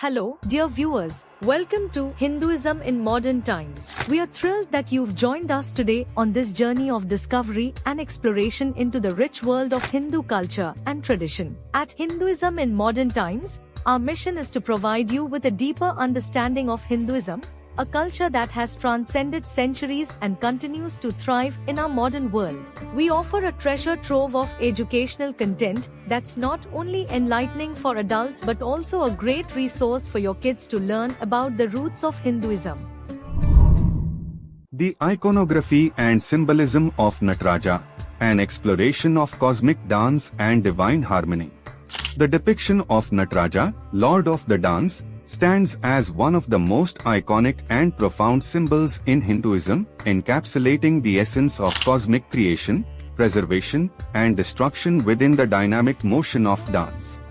Hello, dear viewers. Welcome to Hinduism in Modern Times. We are thrilled that you've joined us today on this journey of discovery and exploration into the rich world of Hindu culture and tradition. At Hinduism in Modern Times, our mission is to provide you with a deeper understanding of Hinduism, a culture that has transcended centuries and continues to thrive in our modern world. We offer a treasure trove of educational content that's not only enlightening for adults but also a great resource for your kids to learn about the roots of Hinduism. The iconography and symbolism of Nataraja, an exploration of cosmic dance and divine harmony. The depiction of Nataraja, Lord of the Dance, stands as one of the most iconic and profound symbols in Hinduism, encapsulating the essence of cosmic creation, preservation, and destruction within the dynamic motion of dance.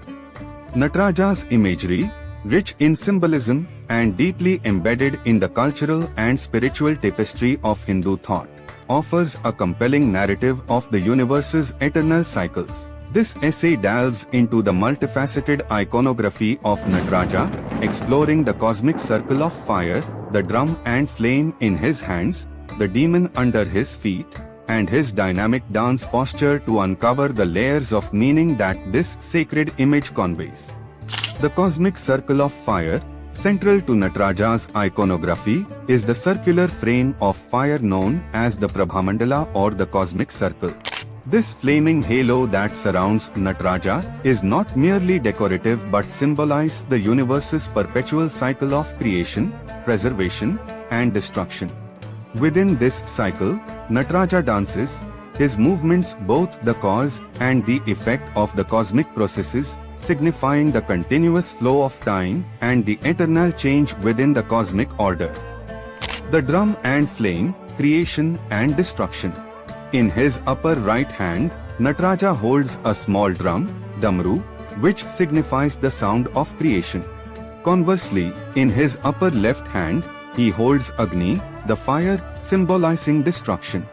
Nataraja's imagery, rich in symbolism and deeply embedded in the cultural and spiritual tapestry of Hindu thought, offers a compelling narrative of the universe's eternal cycles. This essay delves into the multifaceted iconography of Nataraja, exploring the cosmic circle of fire, the drum and flame in his hands, the demon under his feet, and his dynamic dance posture to uncover the layers of meaning that this sacred image conveys. The cosmic circle of fire, central to Nataraja's iconography, is the circular frame of fire known as the Prabhamandala or the cosmic circle. This flaming halo that surrounds Nataraja is not merely decorative but symbolizes the universe's perpetual cycle of creation, preservation, and destruction. Within this cycle, Nataraja dances, his movements both the cause and the effect of the cosmic processes, signifying the continuous flow of time and the eternal change within the cosmic order. The drum and flame, creation and destruction. In his upper right hand, Nataraja holds a small drum, Damru, which signifies the sound of creation. Conversely, in his upper left hand, he holds Agni, the fire, symbolizing destruction.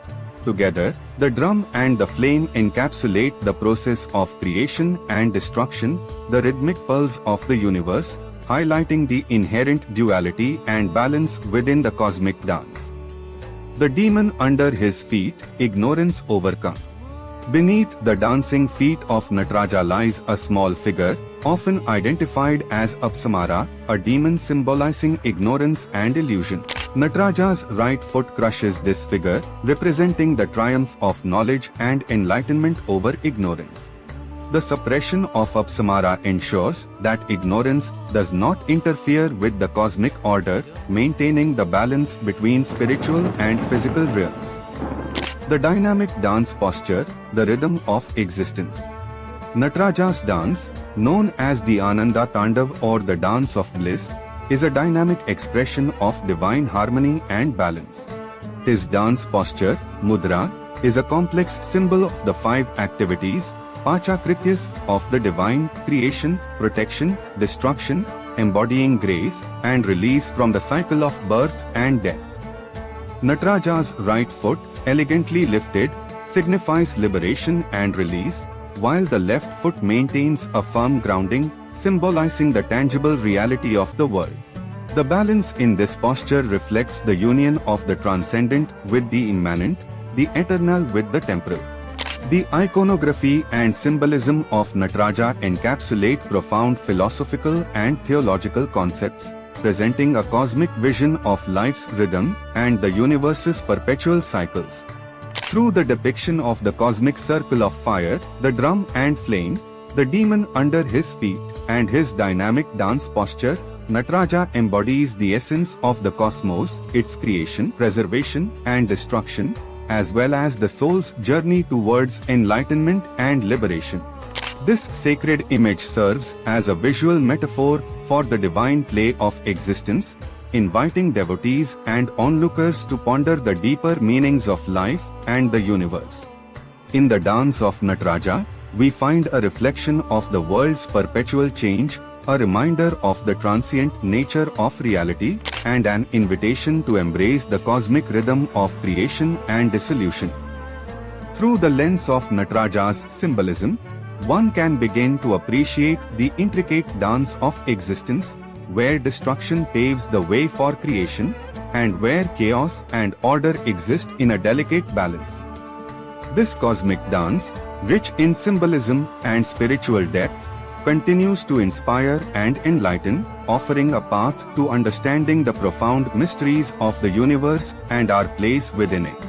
Together, the drum and the flame encapsulate the process of creation and destruction, the rhythmic pulse of the universe, highlighting the inherent duality and balance within the cosmic dance. The demon under his feet, ignorance overcome. Beneath the dancing feet of Nataraja lies a small figure, often identified as Apsamara, a demon symbolizing ignorance and illusion. Nataraja's right foot crushes this figure, representing the triumph of knowledge and enlightenment over ignorance. The suppression of Apsamara ensures that ignorance does not interfere with the cosmic order, maintaining the balance between spiritual and physical realms. The dynamic dance posture, the rhythm of existence. Nataraja's dance, known as the Ananda Tandav or the dance of bliss, is a dynamic expression of divine harmony and balance. His dance posture, mudra, is a complex symbol of the five activities, Panchakrityas, of the divine, creation, protection, destruction, embodying grace, and release from the cycle of birth and death. Nataraja's right foot, elegantly lifted, signifies liberation and release, while the left foot maintains a firm grounding, symbolizing the tangible reality of the world. The balance in this posture reflects the union of the transcendent with the immanent, the eternal with the temporal. The iconography and symbolism of Nataraja encapsulate profound philosophical and theological concepts, presenting a cosmic vision of life's rhythm and the universe's perpetual cycles. Through the depiction of the cosmic circle of fire, the drum and flame, the demon under his feet, and his dynamic dance posture, Nataraja embodies the essence of the cosmos, its creation, preservation, and destruction, as well as the soul's journey towards enlightenment and liberation. This sacred image serves as a visual metaphor for the divine play of existence, inviting devotees and onlookers to ponder the deeper meanings of life and the universe. In the dance of Nataraja, we find a reflection of the world's perpetual change, a reminder of the transient nature of reality, and an invitation to embrace the cosmic rhythm of creation and dissolution. Through the lens of Nataraja's symbolism, one can begin to appreciate the intricate dance of existence, where destruction paves the way for creation, and where chaos and order exist in a delicate balance. This cosmic dance, rich in symbolism and spiritual depth, continues to inspire and enlighten, offering a path to understanding the profound mysteries of the universe and our place within it.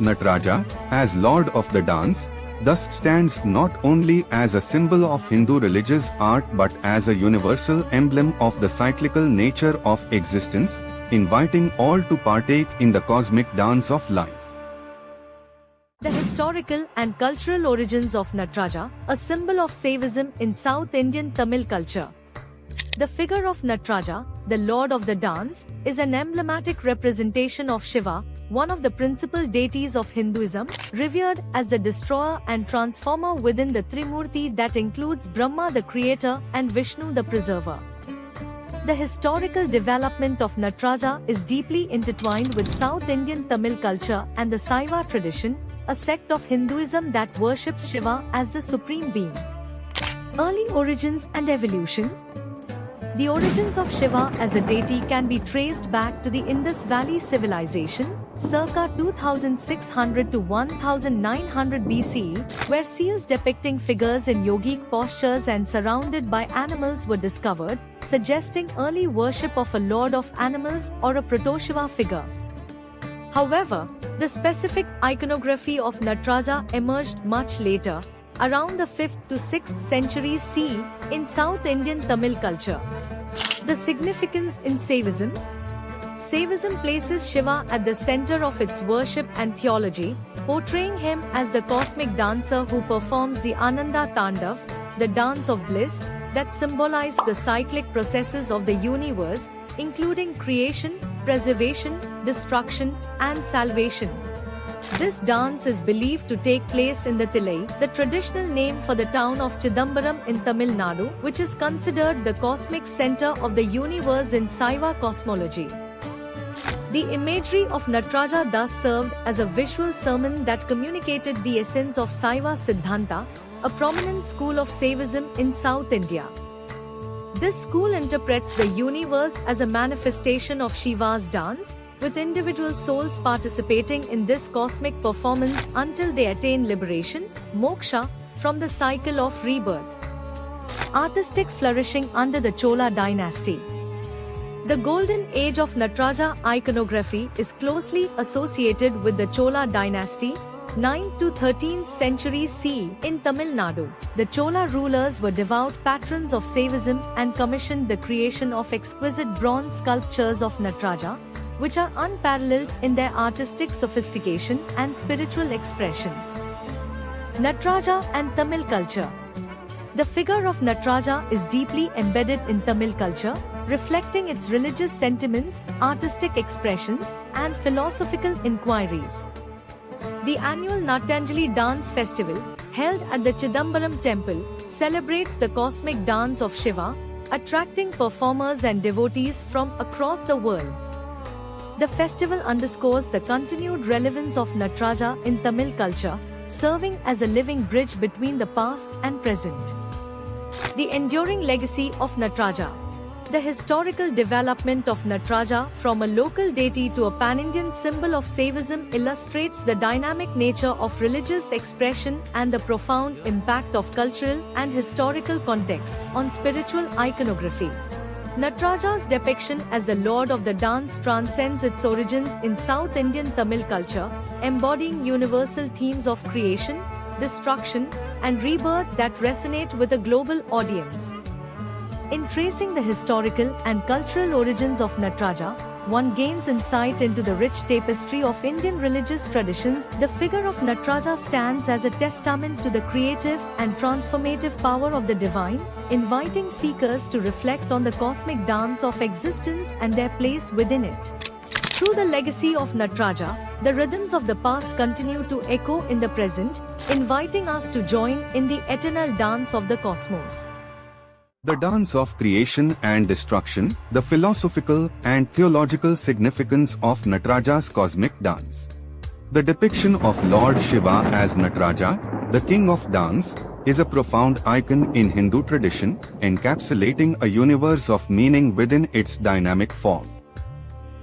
Nataraja, as Lord of the Dance, thus stands not only as a symbol of Hindu religious art but as a universal emblem of the cyclical nature of existence, inviting all to partake in the cosmic dance of life. The historical and cultural origins of Nataraja, a symbol of Saivism in South Indian Tamil culture. The figure of Nataraja, the Lord of the Dance, is an emblematic representation of Shiva, one of the principal deities of Hinduism, revered as the destroyer and transformer within the Trimurti that includes Brahma the creator and Vishnu the preserver. The historical development of Nataraja is deeply intertwined with South Indian Tamil culture and the Saiva tradition, a sect of Hinduism that worships Shiva as the supreme being. Early origins and evolution. The origins of Shiva as a deity can be traced back to the Indus Valley civilization, circa 2600 to 1900 BCE, where seals depicting figures in yogic postures and surrounded by animals were discovered, suggesting early worship of a lord of animals or a proto-Shiva figure. However, the specific iconography of Nataraja emerged much later, around the 5th to 6th centuries CE, in South Indian Tamil culture. The significance in Saivism. Saivism places Shiva at the center of its worship and theology, portraying him as the cosmic dancer who performs the Ananda Tandav, the dance of bliss, that symbolize the cyclic processes of the universe, including creation, preservation, destruction, and salvation. This dance is believed to take place in the Thillai, the traditional name for the town of Chidambaram in Tamil Nadu, which is considered the cosmic center of the universe in Saiva cosmology. The imagery of Nataraja thus served as a visual sermon that communicated the essence of Saiva Siddhanta, a prominent school of Saivism in South India. This school interprets the universe as a manifestation of Shiva's dance, with individual souls participating in this cosmic performance until they attain liberation, moksha, from the cycle of rebirth. Artistic flourishing under the Chola dynasty. The golden age of Nataraja iconography is closely associated with the Chola dynasty, 9th to 13th century CE, in Tamil Nadu. The Chola rulers were devout patrons of Saivism and commissioned the creation of exquisite bronze sculptures of Nataraja, which are unparalleled in their artistic sophistication and spiritual expression. Nataraja and Tamil culture. The figure of Nataraja is deeply embedded in Tamil culture, reflecting its religious sentiments, artistic expressions, and philosophical inquiries. The annual Natyanjali Dance Festival, held at the Chidambaram temple, celebrates the cosmic dance of Shiva, attracting performers and devotees from across the world. The festival underscores the continued relevance of Nataraja in Tamil culture, serving as a living bridge between the past and present. The enduring legacy of Nataraja. The historical development of Nataraja from a local deity to a pan-Indian symbol of Saivism illustrates the dynamic nature of religious expression and the profound impact of cultural and historical contexts on spiritual iconography. Nataraja's depiction as the Lord of the Dance transcends its origins in South Indian Tamil culture, embodying universal themes of creation, destruction, and rebirth that resonate with a global audience. In tracing the historical and cultural origins of Nataraja, one gains insight into the rich tapestry of Indian religious traditions. The figure of Nataraja stands as a testament to the creative and transformative power of the divine, inviting seekers to reflect on the cosmic dance of existence and their place within it. Through the legacy of Nataraja, the rhythms of the past continue to echo in the present, inviting us to join in the eternal dance of the cosmos. The dance of creation and destruction, the philosophical and theological significance of Nataraja's cosmic dance. The depiction of Lord Shiva as Nataraja, the king of dance, is a profound icon in Hindu tradition, encapsulating a universe of meaning within its dynamic form.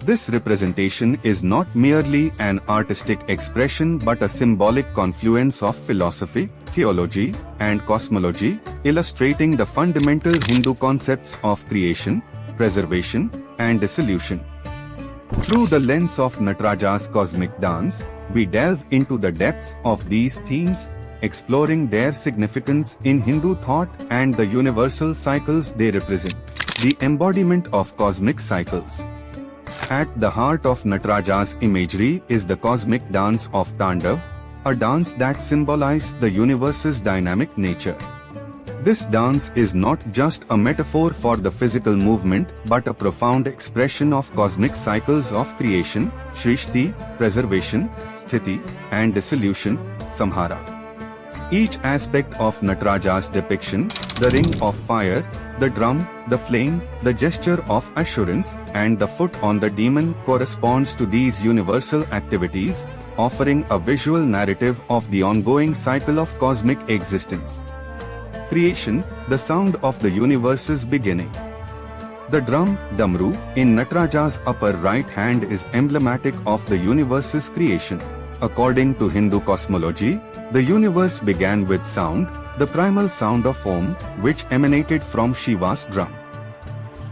This representation is not merely an artistic expression but a symbolic confluence of philosophy, theology, and cosmology, illustrating the fundamental Hindu concepts of creation, preservation, and dissolution. Through the lens of Nataraja's cosmic dance, we delve into the depths of these themes, exploring their significance in Hindu thought and the universal cycles they represent. The embodiment of cosmic cycles. At the heart of Nataraja's imagery is the cosmic dance of Tandav, a dance that symbolizes the universe's dynamic nature. This dance is not just a metaphor for the physical movement but a profound expression of cosmic cycles of creation, Shrishti, preservation, Sthiti, and dissolution, Samhara. Each aspect of Nataraja's depiction, the ring of fire, the drum, the flame, the gesture of assurance, and the foot on the demon corresponds to these universal activities, offering a visual narrative of the ongoing cycle of cosmic existence. Creation, the sound of the universe's beginning. The drum, Damru, in Nataraja's upper right hand is emblematic of the universe's creation. According to Hindu cosmology, the universe began with sound, the primal sound of Om, which emanated from Shiva's drum.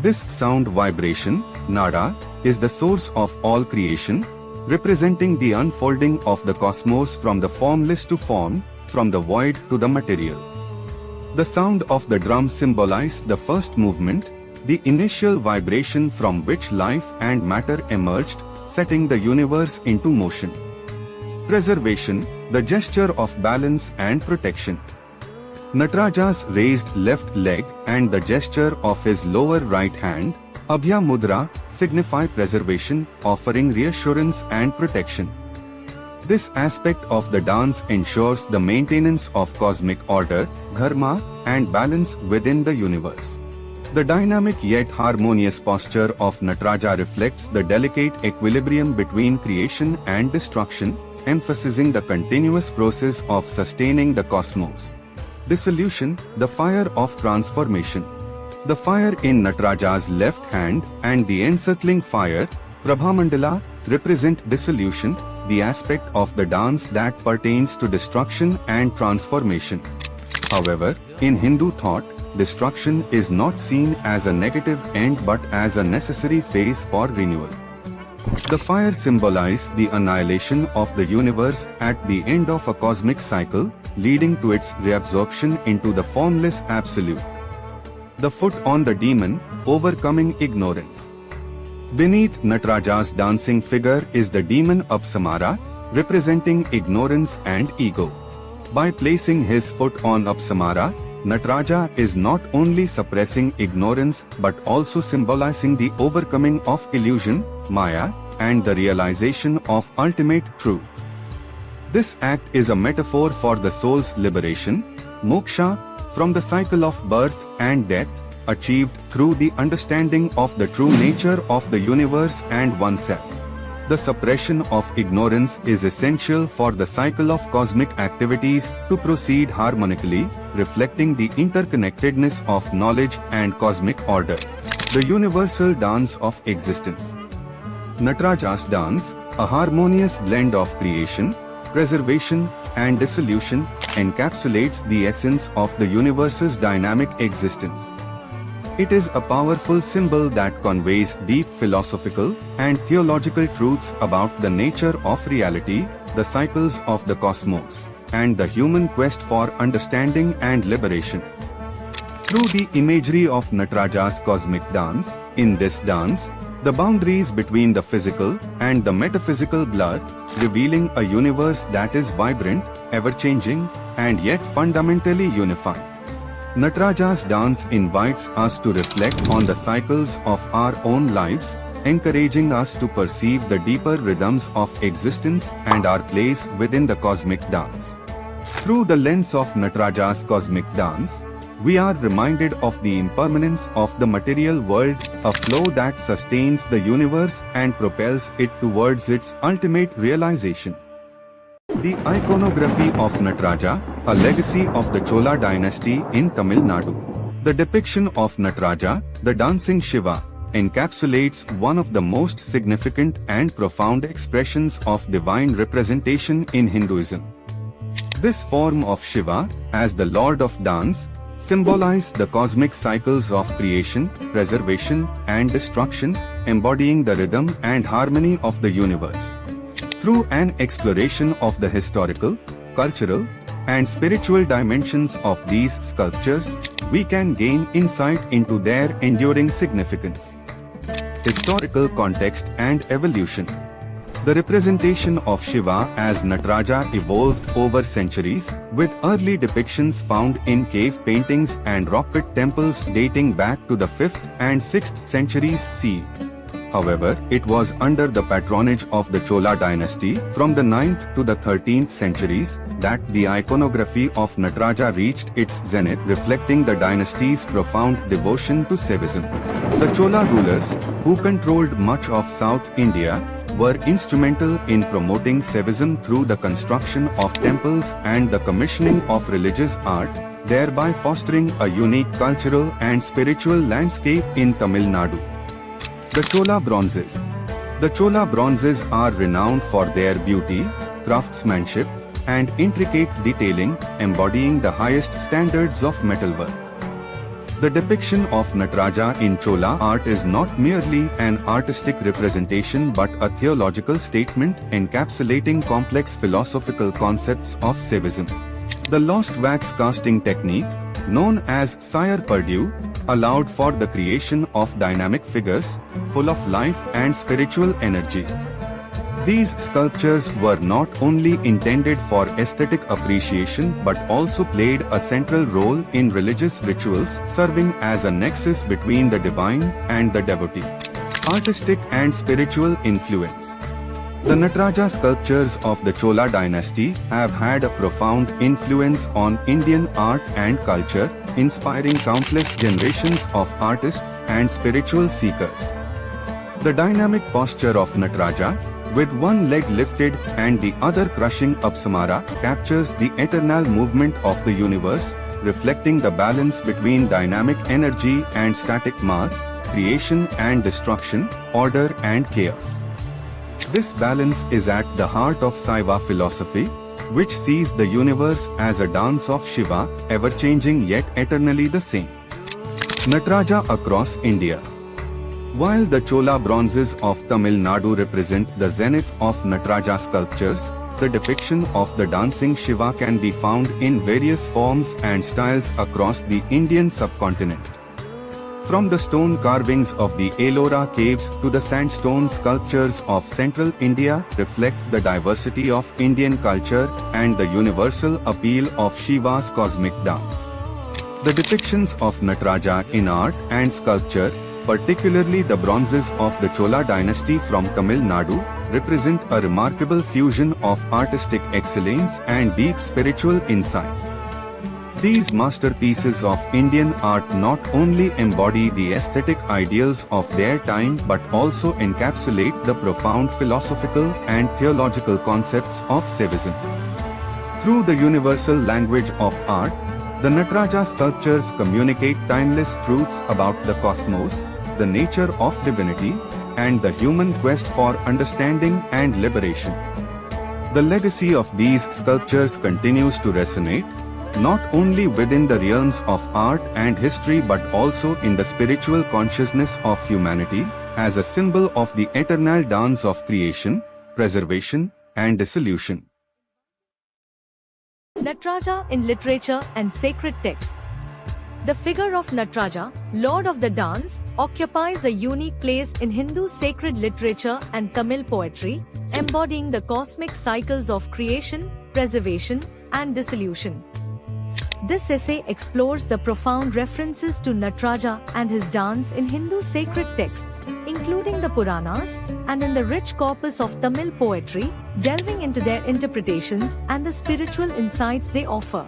This sound vibration, Nada, is the source of all creation, representing the unfolding of the cosmos from the formless to form, from the void to the material. The sound of the drum symbolizes the first movement, the initial vibration from which life and matter emerged, setting the universe into motion. Preservation, the gesture of balance and protection. Nataraja's raised left leg and the gesture of his lower right hand, Abhya Mudra, signify preservation, offering reassurance and protection. This aspect of the dance ensures the maintenance of cosmic order, dharma, and balance within the universe. The dynamic yet harmonious posture of Nataraja reflects the delicate equilibrium between creation and destruction, emphasizing the continuous process of sustaining the cosmos. Dissolution, the fire of transformation. The fire in Nataraja's left hand and the encircling fire, Prabhamandala, represent dissolution, the aspect of the dance that pertains to destruction and transformation. However, in Hindu thought, destruction is not seen as a negative end but as a necessary phase for renewal. The fire symbolizes the annihilation of the universe at the end of a cosmic cycle, leading to its reabsorption into the formless absolute. The foot on the demon, overcoming ignorance. Beneath Nataraja's dancing figure is the demon Apsamara, representing ignorance and ego. By placing his foot on Apsamara, Nataraja is not only suppressing ignorance but also symbolizing the overcoming of illusion, Maya, and the realization of ultimate truth. This act is a metaphor for the soul's liberation, moksha, from the cycle of birth and death, achieved through the understanding of the true nature of the universe and oneself. The suppression of ignorance is essential for the cycle of cosmic activities to proceed harmonically, reflecting the interconnectedness of knowledge and cosmic order. The universal dance of existence. Nataraja's dance, a harmonious blend of creation, preservation, and dissolution, encapsulates the essence of the universe's dynamic existence. It is a powerful symbol that conveys deep philosophical and theological truths about the nature of reality, the cycles of the cosmos, and the human quest for understanding and liberation. Through the imagery of Nataraja's cosmic dance, in this dance, the boundaries between the physical and the metaphysical blur, revealing a universe that is vibrant, ever-changing, and yet fundamentally unified. Nataraja's dance invites us to reflect on the cycles of our own lives, encouraging us to perceive the deeper rhythms of existence and our place within the cosmic dance. Through the lens of Nataraja's cosmic dance, we are reminded of the impermanence of the material world, a flow that sustains the universe and propels it towards its ultimate realization. The iconography of Nataraja, a legacy of the Chola dynasty in Tamil Nadu. The depiction of Nataraja, the dancing Shiva, encapsulates one of the most significant and profound expressions of divine representation in Hinduism. This form of Shiva, as the Lord of Dance, symbolizes the cosmic cycles of creation, preservation, and destruction, embodying the rhythm and harmony of the universe. Through an exploration of the historical, cultural, and spiritual dimensions of these sculptures, we can gain insight into their enduring significance. Historical context and evolution. The representation of Shiva as Nataraja evolved over centuries, with early depictions found in cave paintings and rock-cut temples dating back to the 5th and 6th centuries CE. However, it was under the patronage of the Chola dynasty from the 9th to the 13th centuries that the iconography of Nataraja reached its zenith, reflecting the dynasty's profound devotion to Shaivism. The Chola rulers, who controlled much of South India, were instrumental in promoting Shaivism through the construction of temples and the commissioning of religious art, thereby fostering a unique cultural and spiritual landscape in Tamil Nadu. The Chola bronzes. The Chola bronzes are renowned for their beauty, craftsmanship, and intricate detailing, embodying the highest standards of metalwork. The depiction of Nataraja in Chola art is not merely an artistic representation but a theological statement encapsulating complex philosophical concepts of Shaivism. The lost wax casting technique, known as Sire Purdue, allowed for the creation of dynamic figures, full of life and spiritual energy. These sculptures were not only intended for aesthetic appreciation but also played a central role in religious rituals, serving as a nexus between the divine and the devotee. Artistic and spiritual influence. The Nataraja sculptures of the Chola dynasty have had a profound influence on Indian art and culture, inspiring countless generations of artists and spiritual seekers. The dynamic posture of Nataraja, with one leg lifted and the other crushing Apsamara, captures the eternal movement of the universe, reflecting the balance between dynamic energy and static mass, creation and destruction, order and chaos. This balance is at the heart of Saiva philosophy, which sees the universe as a dance of Shiva, ever-changing yet eternally the same. Nataraja across India. While the Chola bronzes of Tamil Nadu represent the zenith of Nataraja sculptures, the depiction of the dancing Shiva can be found in various forms and styles across the Indian subcontinent. From the stone carvings of the Ellora caves to the sandstone sculptures of central India reflect the diversity of Indian culture and the universal appeal of Shiva's cosmic dance. The depictions of Nataraja in art and sculpture, particularly the bronzes of the Chola dynasty from Tamil Nadu, represent a remarkable fusion of artistic excellence and deep spiritual insight. These masterpieces of Indian art not only embody the aesthetic ideals of their time but also encapsulate the profound philosophical and theological concepts of Shaivism. Through the universal language of art, the Nataraja sculptures communicate timeless truths about the cosmos, the nature of divinity, and the human quest for understanding and liberation. The legacy of these sculptures continues to resonate, not only within the realms of art and history but also in the spiritual consciousness of humanity, as a symbol of the eternal dance of creation, preservation, and dissolution. Nataraja in literature and sacred texts. The figure of Nataraja, Lord of the Dance, occupies a unique place in Hindu sacred literature and Tamil poetry, embodying the cosmic cycles of creation, preservation, and dissolution. This essay explores the profound references to Nataraja and his dance in Hindu sacred texts, including the Puranas, and in the rich corpus of Tamil poetry, delving into their interpretations and the spiritual insights they offer.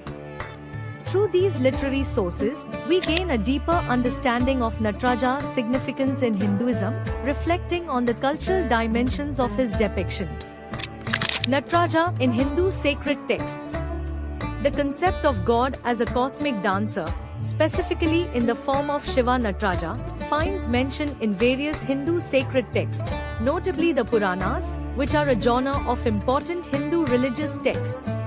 Through these literary sources, we gain a deeper understanding of Nataraja's significance in Hinduism, reflecting on the cultural dimensions of his depiction. Nataraja in Hindu sacred texts. The concept of God as a cosmic dancer, specifically in the form of Shiva Nataraja, finds mention in various Hindu sacred texts, notably the Puranas, which are a genre of important Hindu religious texts.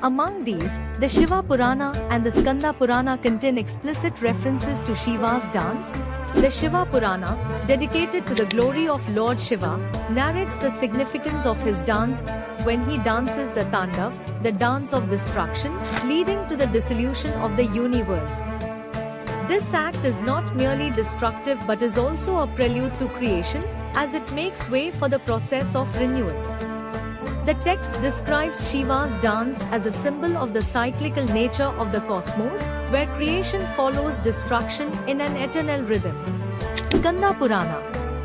Among these, the Shiva Purana and the Skanda Purana contain explicit references to Shiva's dance. The Shiva Purana, dedicated to the glory of Lord Shiva, narrates the significance of his dance when he dances the Tandav, the dance of destruction, leading to the dissolution of the universe. This act is not merely destructive but is also a prelude to creation, as it makes way for the process of renewal. The text describes Shiva's dance as a symbol of the cyclical nature of the cosmos, where creation follows destruction in an eternal rhythm. Skanda Purana.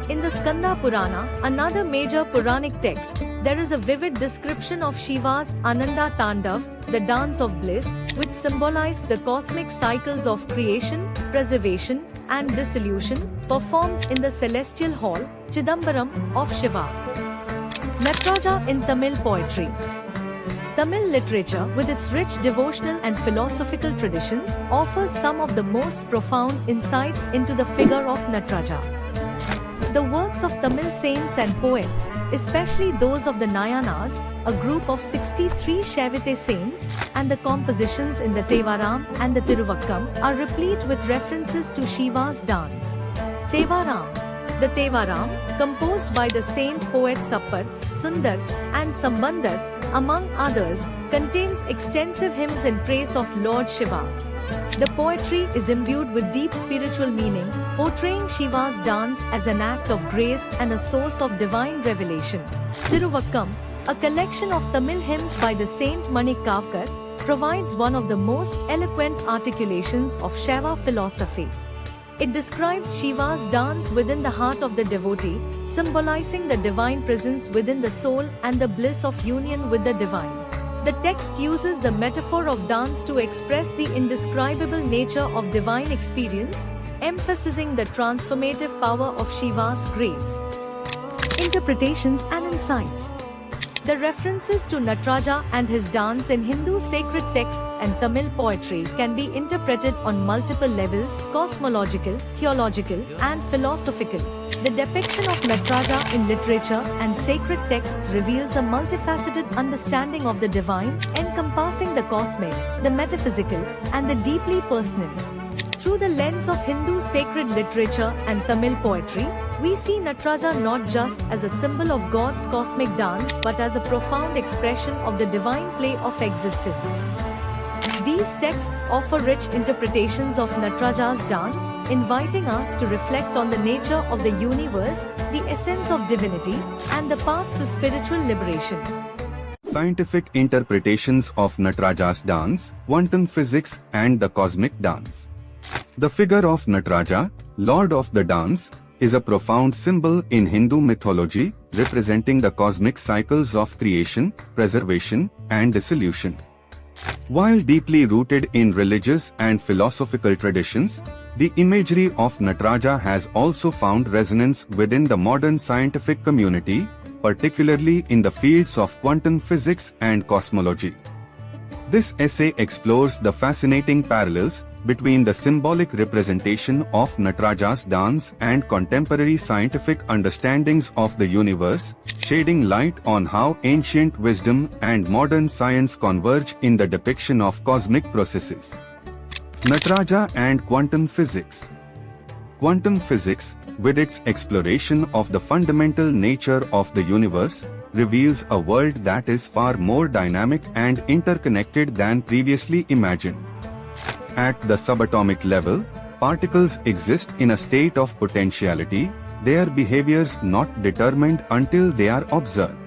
In the Skanda Purana, another major Puranic text, there is a vivid description of Shiva's Ananda Tandav, the dance of bliss, which symbolize the cosmic cycles of creation, preservation, and dissolution, performed in the celestial hall, Chidambaram, of Shiva. Nataraja in Tamil poetry. Tamil literature, with its rich devotional and philosophical traditions, offers some of the most profound insights into the figure of Nataraja. The works of Tamil saints and poets, especially those of the Nayanas, a group of 63 Shaivite saints, and the compositions in the Thevaram and the Thiruvakkam, are replete with references to Shiva's dance. Thevaram. The Thevaram, composed by the saint poet Sappar, Sundar, and Sambandar, among others, contains extensive hymns in praise of Lord Shiva. The poetry is imbued with deep spiritual meaning, portraying Shiva's dance as an act of grace and a source of divine revelation. Thiruvakkam, a collection of Tamil hymns by the saint Manikkavkar, provides one of the most eloquent articulations of Shaiva philosophy. It describes Shiva's dance within the heart of the devotee, symbolizing the divine presence within the soul and the bliss of union with the divine. The text uses the metaphor of dance to express the indescribable nature of divine experience, emphasizing the transformative power of Shiva's grace. Interpretations and insights. The references to Nataraja and his dance in Hindu sacred texts and Tamil poetry can be interpreted on multiple levels: cosmological, theological, and philosophical. The depiction of Nataraja in literature and sacred texts reveals a multifaceted understanding of the divine, encompassing the cosmic, the metaphysical, and the deeply personal. Through the lens of Hindu sacred literature and Tamil poetry, we see Nataraja not just as a symbol of God's cosmic dance but as a profound expression of the divine play of existence. These texts offer rich interpretations of Nataraja's dance, inviting us to reflect on the nature of the universe, the essence of divinity, and the path to spiritual liberation. Scientific interpretations of Nataraja's dance, quantum physics, and the cosmic dance. The figure of Nataraja, Lord of the Dance, is a profound symbol in Hindu mythology, representing the cosmic cycles of creation, preservation, and dissolution. While deeply rooted in religious and philosophical traditions, the imagery of Nataraja has also found resonance within the modern scientific community, particularly in the fields of quantum physics and cosmology. This essay explores the fascinating parallels between the symbolic representation of Nataraja's dance and contemporary scientific understandings of the universe, shedding light on how ancient wisdom and modern science converge in the depiction of cosmic processes. Nataraja and quantum physics. Quantum physics, with its exploration of the fundamental nature of the universe, reveals a world that is far more dynamic and interconnected than previously imagined. At the subatomic level, particles exist in a state of potentiality, their behaviors not determined until they are observed.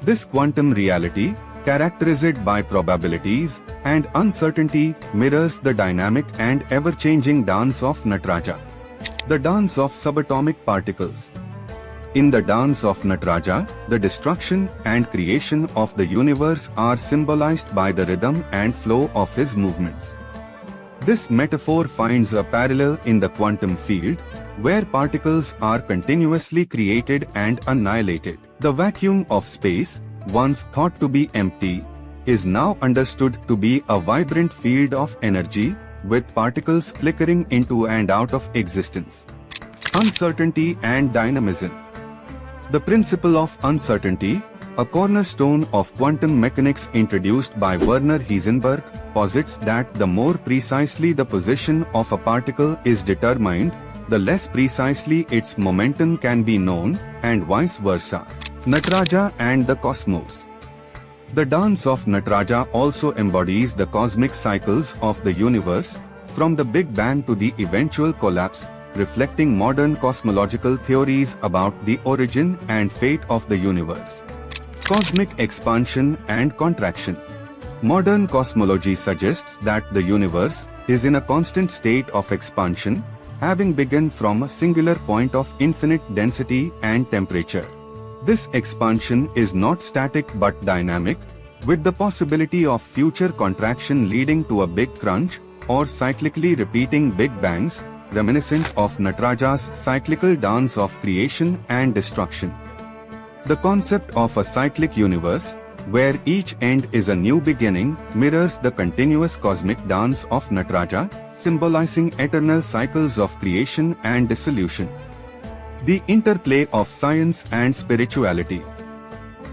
This quantum reality, characterized by probabilities and uncertainty, mirrors the dynamic and ever-changing dance of Nataraja. The dance of subatomic particles. In the dance of Nataraja, the destruction and creation of the universe are symbolized by the rhythm and flow of his movements. This metaphor finds a parallel in the quantum field, where particles are continuously created and annihilated. The vacuum of space, once thought to be empty, is now understood to be a vibrant field of energy, with particles flickering into and out of existence. Uncertainty and dynamism. The principle of uncertainty, a cornerstone of quantum mechanics introduced by Werner Heisenberg, posits that the more precisely the position of a particle is determined, the less precisely its momentum can be known, and vice versa. Nataraja and the Cosmos. The dance of Nataraja also embodies the cosmic cycles of the universe, from the Big Bang to the eventual collapse, reflecting modern cosmological theories about the origin and fate of the universe. Cosmic expansion and contraction. Modern cosmology suggests that the universe is in a constant state of expansion, having begun from a singular point of infinite density and temperature. This expansion is not static but dynamic, with the possibility of future contraction leading to a big crunch, or cyclically repeating big bangs, reminiscent of Nataraja's cyclical dance of creation and destruction. The concept of a cyclic universe, where each end is a new beginning, mirrors the continuous cosmic dance of Nataraja, symbolizing eternal cycles of creation and dissolution. The interplay of science and spirituality.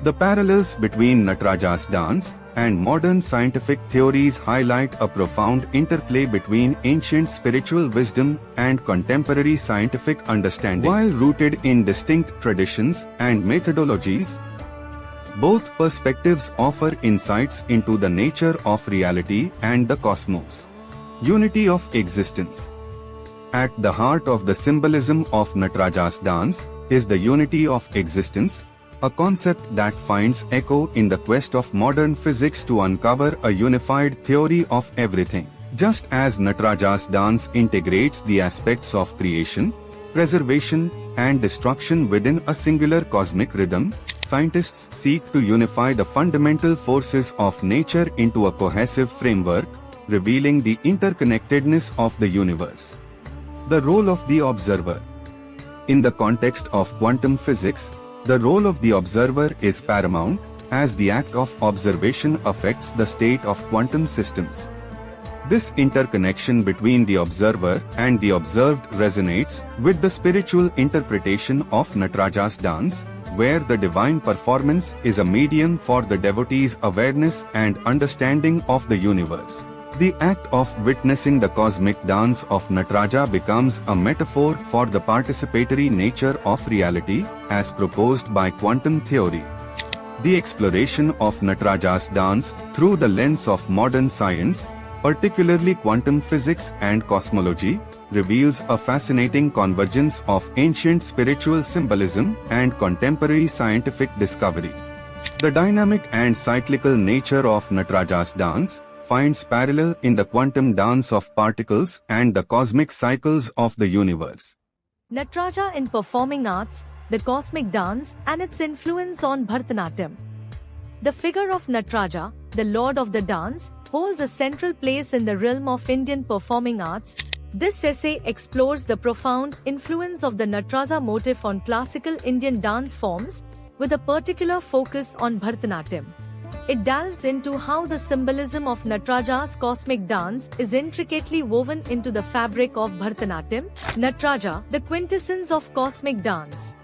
The parallels between Nataraja's dance and modern scientific theories highlight a profound interplay between ancient spiritual wisdom and contemporary scientific understanding. While rooted in distinct traditions and methodologies, both perspectives offer insights into the nature of reality and the cosmos. Unity of existence. At the heart of the symbolism of Nataraja's dance is the unity of existence, a concept that finds echo in the quest of modern physics to uncover a unified theory of everything. Just as Nataraja's dance integrates the aspects of creation, preservation, and destruction within a singular cosmic rhythm, scientists seek to unify the fundamental forces of nature into a cohesive framework, revealing the interconnectedness of the universe. The role of the observer. In the context of quantum physics, the role of the observer is paramount, as the act of observation affects the state of quantum systems. This interconnection between the observer and the observed resonates with the spiritual interpretation of Nataraja's dance, where the divine performance is a medium for the devotee's awareness and understanding of the universe. The act of witnessing the cosmic dance of Nataraja becomes a metaphor for the participatory nature of reality, as proposed by quantum theory. The exploration of Nataraja's dance through the lens of modern science, particularly quantum physics and cosmology, reveals a fascinating convergence of ancient spiritual symbolism and contemporary scientific discovery. The dynamic and cyclical nature of Nataraja's dance finds parallel in the quantum dance of particles and the cosmic cycles of the universe. Nataraja in performing arts, the cosmic dance and its influence on Bharatanatyam. The figure of Nataraja, the lord of the dance, holds a central place in the realm of Indian performing arts. This essay explores the profound influence of the Nataraja motif on classical Indian dance forms, with a particular focus on Bharatanatyam. It delves into how the symbolism of Nataraja's cosmic dance is intricately woven into the fabric of Bharatanatyam. Nataraja, the quintessence of cosmic dance.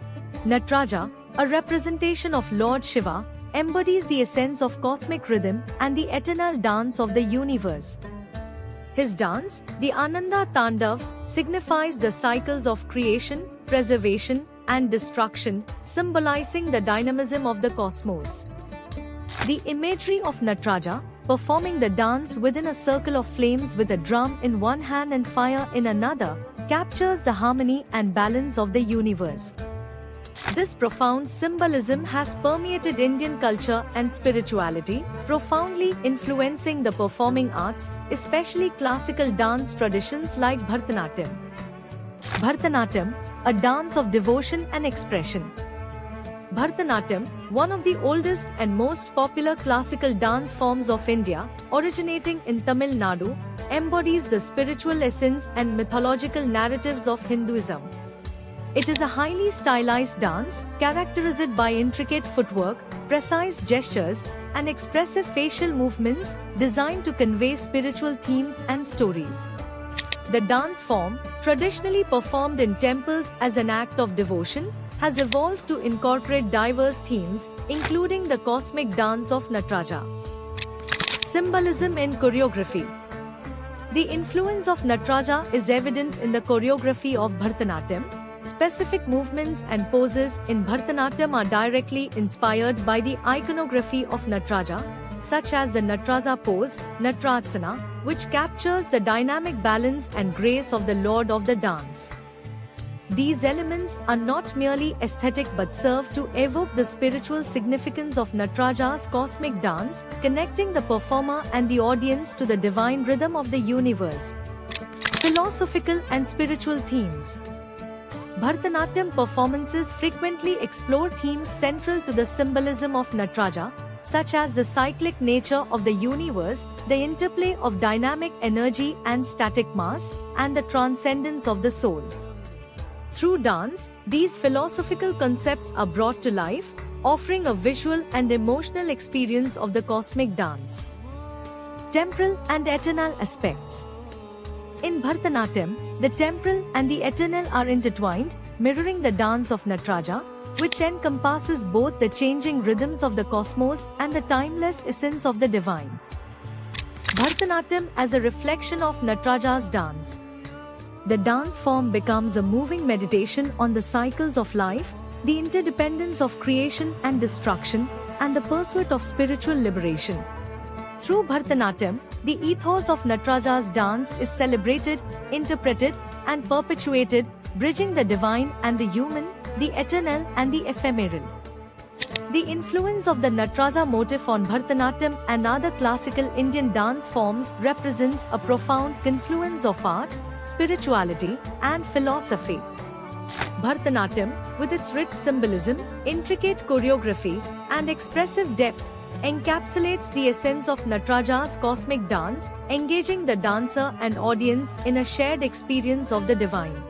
Nataraja, a representation of Lord Shiva, embodies the essence of cosmic rhythm and the eternal dance of the universe. His dance, the Ananda Tandav, signifies the cycles of creation, preservation, and destruction, symbolizing the dynamism of the cosmos. The imagery of Nataraja, performing the dance within a circle of flames with a drum in one hand and fire in another, captures the harmony and balance of the universe. This profound symbolism has permeated Indian culture and spirituality, profoundly influencing the performing arts, especially classical dance traditions like Bharatanatyam. Bharatanatyam, a dance of devotion and expression. Bharatanatyam, one of the oldest and most popular classical dance forms of India, originating in Tamil Nadu, embodies the spiritual essence and mythological narratives of Hinduism. It is a highly stylized dance, characterized by intricate footwork, precise gestures, and expressive facial movements designed to convey spiritual themes and stories. The dance form, traditionally performed in temples as an act of devotion, has evolved to incorporate diverse themes, including the cosmic dance of Nataraja. Symbolism in choreography. The influence of Nataraja is evident in the choreography of Bharatanatyam. Specific movements and poses in Bharatanatyam are directly inspired by the iconography of Nataraja, such as the Nataraja pose, Natarasana, which captures the dynamic balance and grace of the Lord of the dance. These elements are not merely aesthetic but serve to evoke the spiritual significance of Nataraja's cosmic dance, connecting the performer and the audience to the divine rhythm of the universe. Philosophical and spiritual themes. Bharatanatyam performances frequently explore themes central to the symbolism of Nataraja, such as the cyclic nature of the universe, the interplay of dynamic energy and static mass, and the transcendence of the soul. Through dance, these philosophical concepts are brought to life, offering a visual and emotional experience of the cosmic dance. Temporal and eternal aspects. In Bharatanatyam, the temporal and the eternal are intertwined, mirroring the dance of Nataraja, which encompasses both the changing rhythms of the cosmos and the timeless essence of the divine. Bharatanatyam as a reflection of Nataraja's dance. The dance form becomes a moving meditation on the cycles of life, the interdependence of creation and destruction, and the pursuit of spiritual liberation. Through Bharatanatyam, the ethos of Nataraja's dance is celebrated, interpreted, and perpetuated, bridging the divine and the human, the eternal and the ephemeral. The influence of the Nataraja motif on Bharatanatyam and other classical Indian dance forms represents a profound confluence of art, spirituality, and philosophy. Bharatanatyam, with its rich symbolism, intricate choreography, and expressive depth, encapsulates the essence of Nataraja's cosmic dance, engaging the dancer and audience in a shared experience of the divine.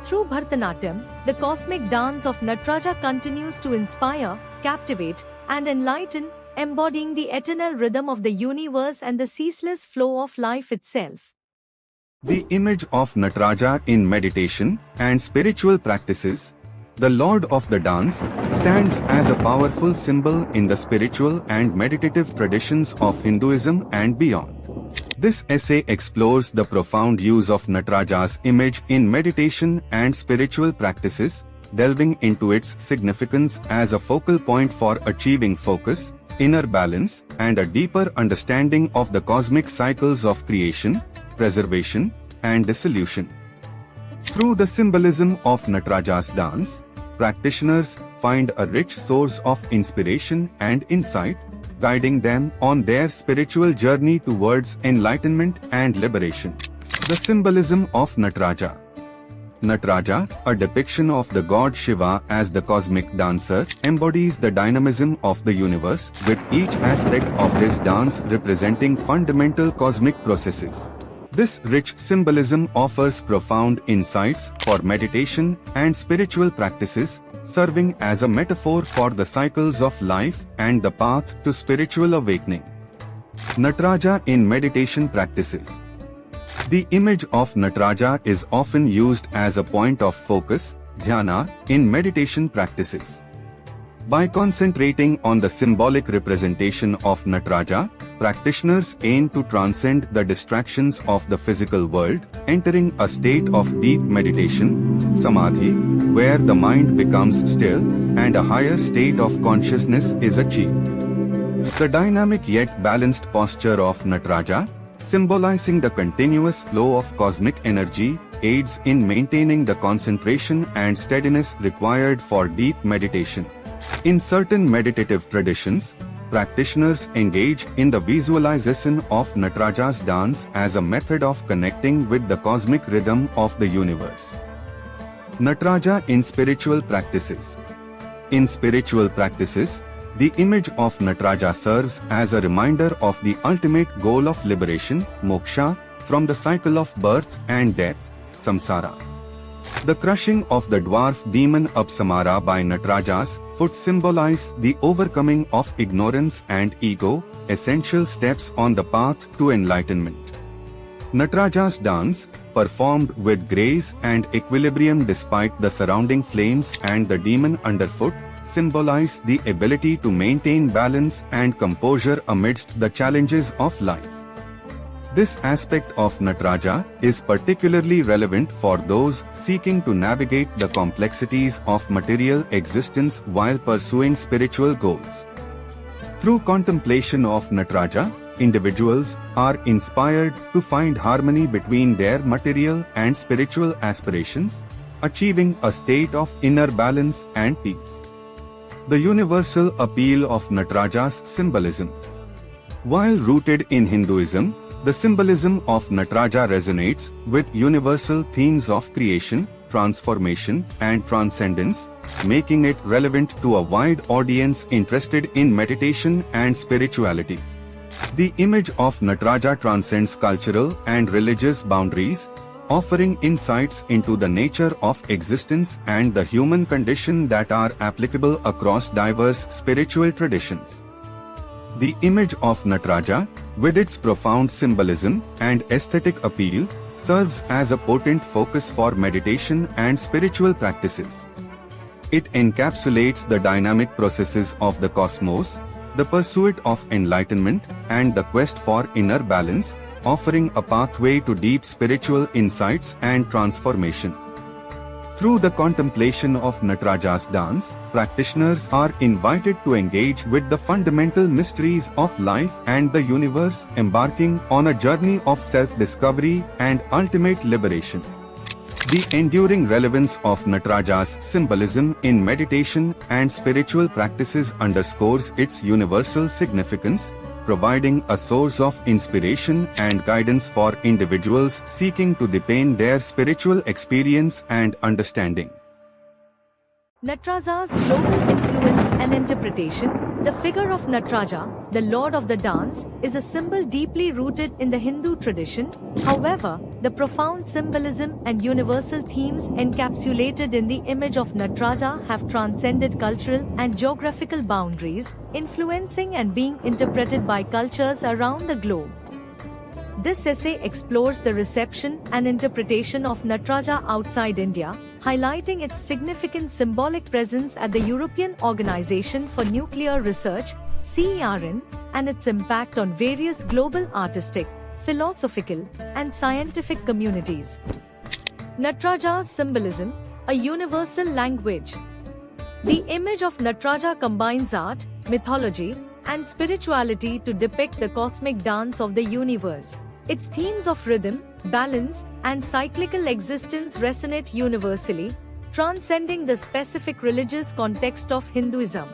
Through Bharatanatyam, the cosmic dance of Nataraja continues to inspire, captivate, and enlighten, embodying the eternal rhythm of the universe and the ceaseless flow of life itself. The image of Nataraja in meditation and spiritual practices, the Lord of the dance, stands as a powerful symbol in the spiritual and meditative traditions of Hinduism and beyond. This essay explores the profound use of Nataraja's image in meditation and spiritual practices, delving into its significance as a focal point for achieving focus, inner balance, and a deeper understanding of the cosmic cycles of creation, preservation, and dissolution. Through the symbolism of Nataraja's dance, practitioners find a rich source of inspiration and insight, guiding them on their spiritual journey towards enlightenment and liberation. The symbolism of Nataraja. Nataraja, a depiction of the god Shiva as the cosmic dancer, embodies the dynamism of the universe, with each aspect of his dance representing fundamental cosmic processes. This rich symbolism offers profound insights for meditation and spiritual practices, serving as a metaphor for the cycles of life and the path to spiritual awakening. Nataraja in meditation practices. The image of Nataraja is often used as a point of focus, dhyana, in meditation practices. By concentrating on the symbolic representation of Nataraja, practitioners aim to transcend the distractions of the physical world, entering a state of deep meditation, samadhi, where the mind becomes still and a higher state of consciousness is achieved. The dynamic yet balanced posture of Nataraja, symbolizing the continuous flow of cosmic energy, aids in maintaining the concentration and steadiness required for deep meditation. In certain meditative traditions, practitioners engage in the visualization of Nataraja's dance as a method of connecting with the cosmic rhythm of the universe. Nataraja in spiritual practices. In spiritual practices, the image of Nataraja serves as a reminder of the ultimate goal of liberation, moksha, from the cycle of birth and death, samsara. The crushing of the dwarf demon Apsamara by Nataraja's foot symbolized the overcoming of ignorance and ego, essential steps on the path to enlightenment. Nataraja's dance, performed with grace and equilibrium despite the surrounding flames and the demon underfoot, symbolized the ability to maintain balance and composure amidst the challenges of life. This aspect of Nataraja is particularly relevant for those seeking to navigate the complexities of material existence while pursuing spiritual goals. Through contemplation of Nataraja, individuals are inspired to find harmony between their material and spiritual aspirations, achieving a state of inner balance and peace. The universal appeal of Nataraja's symbolism. While rooted in Hinduism, the symbolism of Nataraja resonates with universal themes of creation, transformation, and transcendence, making it relevant to a wide audience interested in meditation and spirituality. The image of Nataraja transcends cultural and religious boundaries, offering insights into the nature of existence and the human condition that are applicable across diverse spiritual traditions. The image of Nataraja, with its profound symbolism and aesthetic appeal, serves as a potent focus for meditation and spiritual practices. It encapsulates the dynamic processes of the cosmos, the pursuit of enlightenment, and the quest for inner balance, offering a pathway to deep spiritual insights and transformation. Through the contemplation of Nataraja's dance, practitioners are invited to engage with the fundamental mysteries of life and the universe, embarking on a journey of self-discovery and ultimate liberation. The enduring relevance of Nataraja's symbolism in meditation and spiritual practices underscores its universal significance, providing a source of inspiration and guidance for individuals seeking to deepen their spiritual experience and understanding. Nataraja's global influence and interpretation. The figure of Nataraja, the lord of the dance, is a symbol deeply rooted in the Hindu tradition. However, the profound symbolism and universal themes encapsulated in the image of Nataraja have transcended cultural and geographical boundaries, influencing and being interpreted by cultures around the globe. This essay explores the reception and interpretation of Nataraja outside India, highlighting its significant symbolic presence at the European Organization for Nuclear Research (CERN) and its impact on various global artistic, philosophical, and scientific communities. Nataraja's symbolism, a universal language. The image of Nataraja combines art, mythology, and spirituality to depict the cosmic dance of the universe. Its themes of rhythm, balance, and cyclical existence resonate universally, transcending the specific religious context of Hinduism.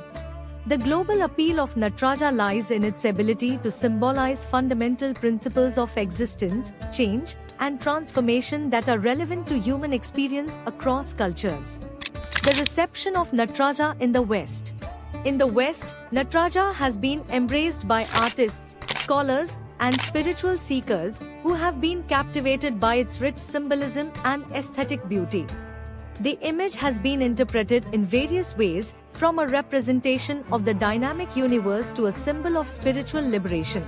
The global appeal of Nataraja lies in its ability to symbolize fundamental principles of existence, change, and transformation that are relevant to human experience across cultures. The reception of Nataraja in the West. In the West, Nataraja has been embraced by artists, scholars, and spiritual seekers who have been captivated by its rich symbolism and aesthetic beauty. The image has been interpreted in various ways, from a representation of the dynamic universe to a symbol of spiritual liberation.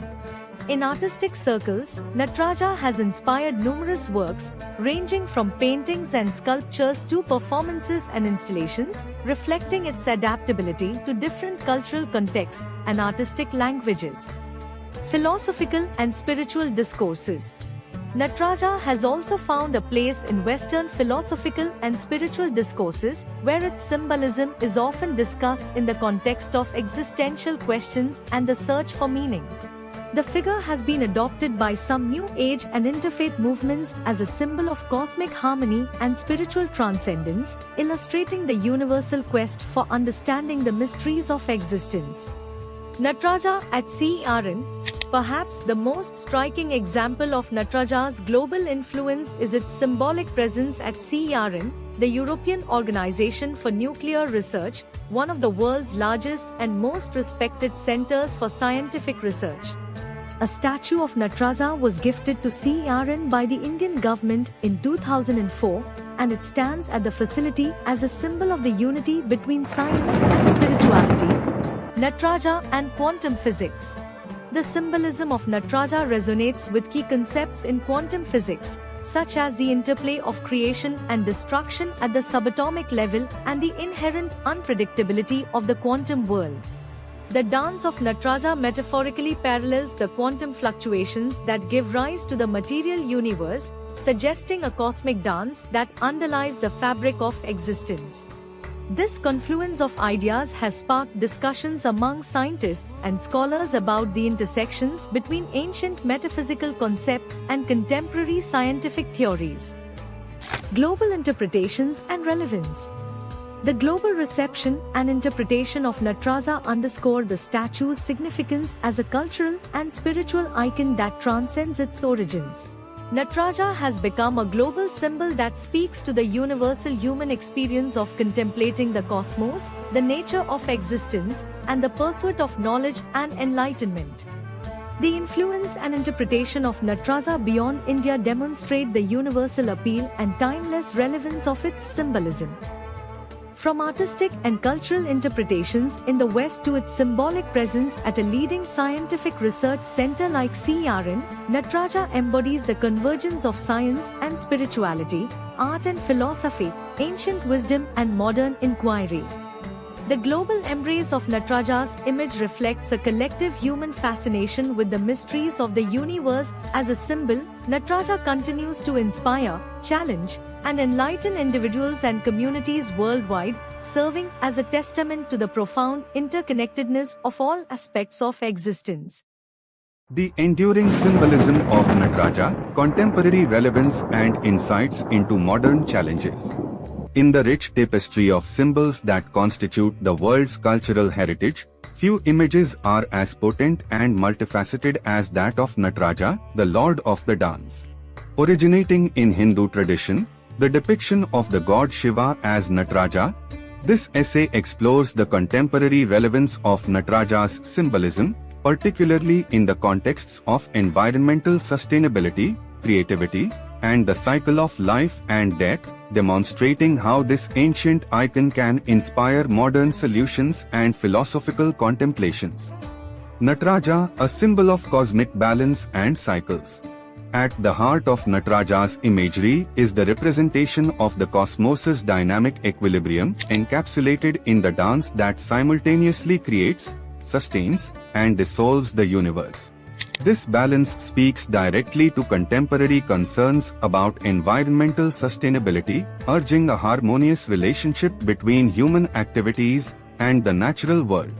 In artistic circles, Nataraja has inspired numerous works, ranging from paintings and sculptures to performances and installations, reflecting its adaptability to different cultural contexts and artistic languages. Philosophical and spiritual discourses. Nataraja has also found a place in Western philosophical and spiritual discourses, where its symbolism is often discussed in the context of existential questions and the search for meaning. The figure has been adopted by some New Age and interfaith movements as a symbol of cosmic harmony and spiritual transcendence, illustrating the universal quest for understanding the mysteries of existence. Nataraja at CERN. Perhaps the most striking example of Nataraja's global influence is its symbolic presence at CERN, the European Organization for Nuclear Research, one of the world's largest and most respected centers for scientific research. a statue of Nataraja was gifted to CERN by the Indian government in 2004, and it stands at the facility as a symbol of the unity between science and spirituality, Nataraja and quantum physics. The symbolism of Nataraja resonates with key concepts in quantum physics, such as the interplay of creation and destruction at the subatomic level and the inherent unpredictability of the quantum world. The dance of Nataraja metaphorically parallels the quantum fluctuations that give rise to the material universe, suggesting a cosmic dance that underlies the fabric of existence. This confluence of ideas has sparked discussions among scientists and scholars about the intersections between ancient metaphysical concepts and contemporary scientific theories. Global interpretations and relevance. The global reception and interpretation of Nataraja underscore the statue's significance as a cultural and spiritual icon that transcends its origins. Nataraja has become a global symbol that speaks to the universal human experience of contemplating the cosmos, the nature of existence, and the pursuit of knowledge and enlightenment. The influence and interpretation of Nataraja beyond India demonstrate the universal appeal and timeless relevance of its symbolism. From artistic and cultural interpretations in the West to its symbolic presence at a leading scientific research center like CERN, Nataraja embodies the convergence of science and spirituality, art and philosophy, ancient wisdom and modern inquiry. The global embrace of Nataraja's image reflects a collective human fascination with the mysteries of the universe. As a symbol, Nataraja continues to inspire, challenge, and enlighten individuals and communities worldwide, serving as a testament to the profound interconnectedness of all aspects of existence. The enduring symbolism of Nataraja, contemporary relevance and insights into modern challenges. In the rich tapestry of symbols that constitute the world's cultural heritage, few images are as potent and multifaceted as that of Nataraja, the Lord of the Dance. Originating in Hindu tradition, the depiction of the god Shiva as Nataraja, this essay explores the contemporary relevance of Nataraja's symbolism, particularly in the contexts of environmental sustainability, creativity, and the cycle of life and death, demonstrating how this ancient icon can inspire modern solutions and philosophical contemplations. Nataraja, a symbol of cosmic balance and cycles. At the heart of Nataraja's imagery is the representation of the cosmos's dynamic equilibrium, encapsulated in the dance that simultaneously creates, sustains, and dissolves the universe. This balance speaks directly to contemporary concerns about environmental sustainability, urging a harmonious relationship between human activities and the natural world.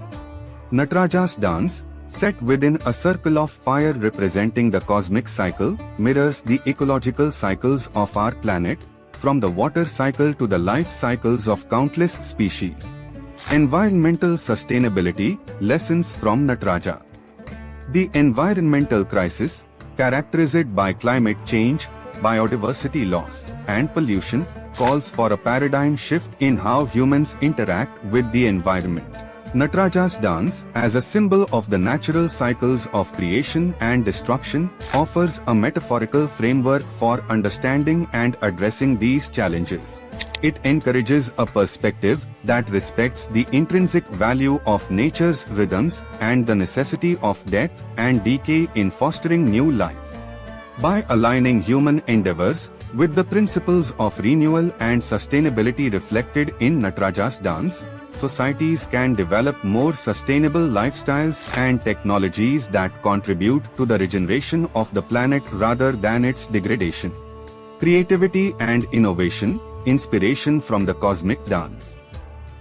Nataraja's dance, set within a circle of fire representing the cosmic cycle, mirrors the ecological cycles of our planet, from the water cycle to the life cycles of countless species. Environmental sustainability, lessons from Nataraja. The environmental crisis, characterized by climate change, biodiversity loss, and pollution, calls for a paradigm shift in how humans interact with the environment. Nataraja's dance, as a symbol of the natural cycles of creation and destruction, offers a metaphorical framework for understanding and addressing these challenges. It encourages a perspective that respects the intrinsic value of nature's rhythms and the necessity of death and decay in fostering new life. By aligning human endeavors with the principles of renewal and sustainability reflected in Nataraja's dance, societies can develop more sustainable lifestyles and technologies that contribute to the regeneration of the planet rather than its degradation. Creativity and innovation, inspiration from the cosmic dance.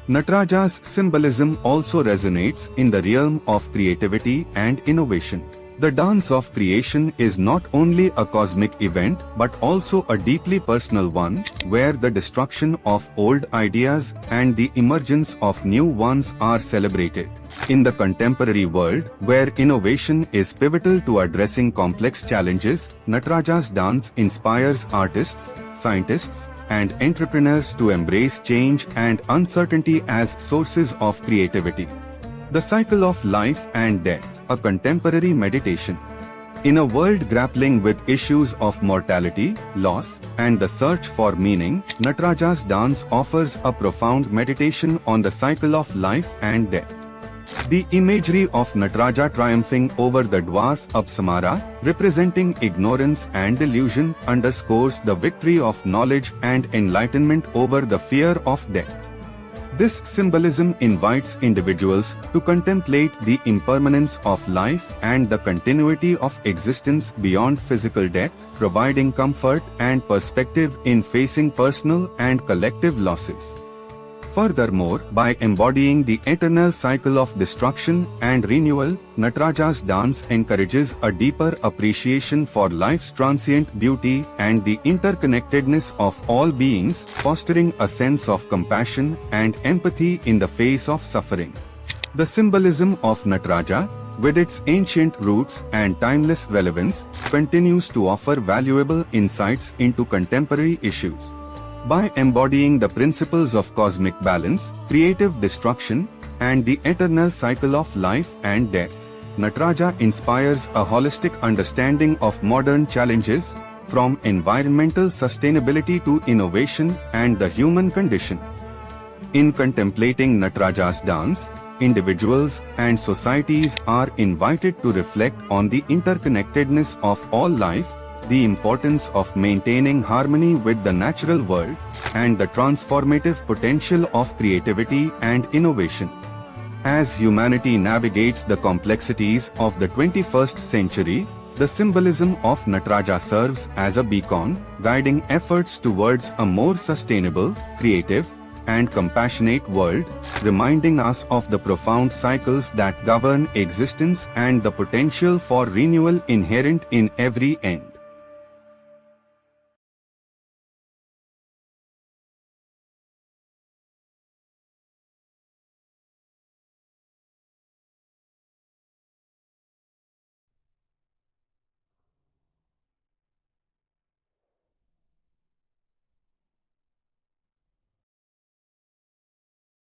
Nataraja's symbolism also resonates in the realm of creativity and innovation. The dance of creation is not only a cosmic event but also a deeply personal one, where the destruction of old ideas and the emergence of new ones are celebrated. In the contemporary world, where innovation is pivotal to addressing complex challenges, Nataraja's dance inspires artists, scientists, and entrepreneurs to embrace change and uncertainty as sources of creativity. The cycle of life and death, a contemporary meditation. In a world grappling with issues of mortality, loss, and the search for meaning, Nataraja's dance offers a profound meditation on the cycle of life and death. The imagery of Nataraja triumphing over the dwarf Apsamara, representing ignorance and delusion, underscores the victory of knowledge and enlightenment over the fear of death. This symbolism invites individuals to contemplate the impermanence of life and the continuity of existence beyond physical death, providing comfort and perspective in facing personal and collective losses. Furthermore, by embodying the eternal cycle of destruction and renewal, Nataraja's dance encourages a deeper appreciation for life's transient beauty and the interconnectedness of all beings, fostering a sense of compassion and empathy in the face of suffering. The symbolism of Nataraja, with its ancient roots and timeless relevance, continues to offer valuable insights into contemporary issues. By embodying the principles of cosmic balance, creative destruction, and the eternal cycle of life and death, Nataraja inspires a holistic understanding of modern challenges, from environmental sustainability to innovation and the human condition. In contemplating Nataraja's dance, individuals and societies are invited to reflect on the interconnectedness of all life, the importance of maintaining harmony with the natural world, and the transformative potential of creativity and innovation. As humanity navigates the complexities of the 21st century, the symbolism of Nataraja serves as a beacon, guiding efforts towards a more sustainable, creative, and compassionate world, reminding us of the profound cycles that govern existence and the potential for renewal inherent in every end.